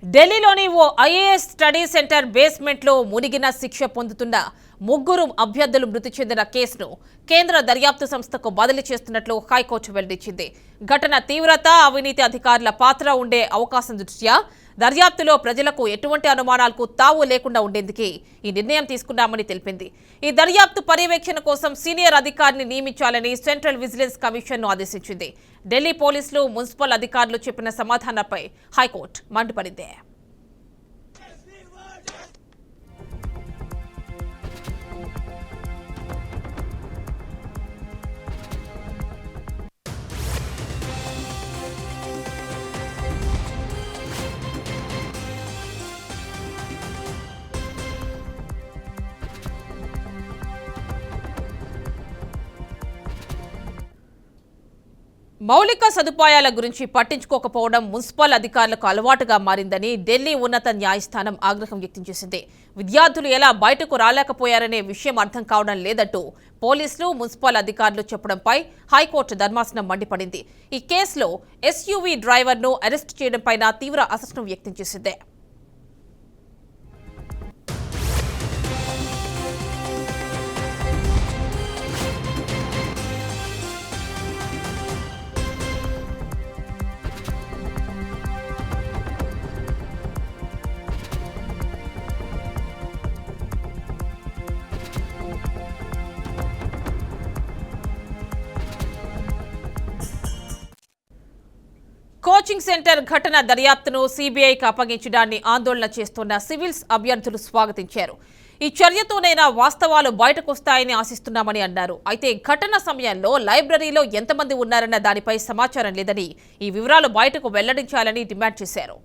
ఢిల్లీలోని ఓ IAS study centre బేస్మెంట్లో మునిగిన శిక్ష పొందుతున్న ముగ్గురు అభ్యర్థులు మృతి చెందిన కేసును కేంద్ర దర్యాప్తు సంస్థకు బదిలీ చేస్తున్నట్లు హైకోర్టు వెల్లడించింది. ఘటన తీవ్రత, అవినీతి అధికారుల పాత్ర ఉండే అవకాశం దృష్ట్యా దర్యాప్తులో ప్రజలకు ఎటువంటి అనుమానాలకు తావు లేకుండా ఉండేందుకే ఈ నిర్ణయం తీసుకున్నామని తెలిపింది. ఈ దర్యాప్తు పర్యవేక్షణ కోసం సీనియర్ అధికారిని నియమించాలని సెంట్రల్ విజిలెన్స్ కమిషన్ను ఆదేశించింది. ఢిల్లీ పోలీసులు, మున్సిపల్ అధికారులు చెప్పిన సమాధానంపై హైకోర్టు మండిపడింది. మౌలిక సదుపాయాల గురించి పట్టించుకోకపోవడం మున్సిపల్ అధికారులకు అలవాటుగా మారిందని ఢిల్లీ ఉన్నత న్యాయస్థానం ఆగ్రహం వ్యక్తం చేసింది. విద్యార్థులు ఎలా బయటకు రాలేకపోయారనే విషయం అర్థం కావడం లేదంటూ పోలీసులు, మున్సిపల్ అధికారులు చెప్పడంపై హైకోర్టు ధర్మాసనం మండిపడింది. ఈ కేసులో ఎస్యూవీ డ్రైవర్ను అరెస్టు చేయడంపై తీవ్ర అసహనం వ్యక్తం చేసింది. కోచింగ్ సెంటర్ ఘటన దర్యాప్తును సీబీఐకి అప్పగించడాన్ని ఆందోళన చేస్తున్న సివిల్స్ అభ్యర్థులు స్వాగతించారు. ఈ చర్యతోనైనా వాస్తవాలు బయటకొస్తాయని ఆశిస్తున్నామని అన్నారు. అయితే ఘటన సమయంలో లైబ్రరీలో ఎంతమంది ఉన్నారన్న దానిపై సమాచారం లేదని, ఈ వివరాలు బయటకు వెల్లడించాలని డిమాండ్ చేశారు.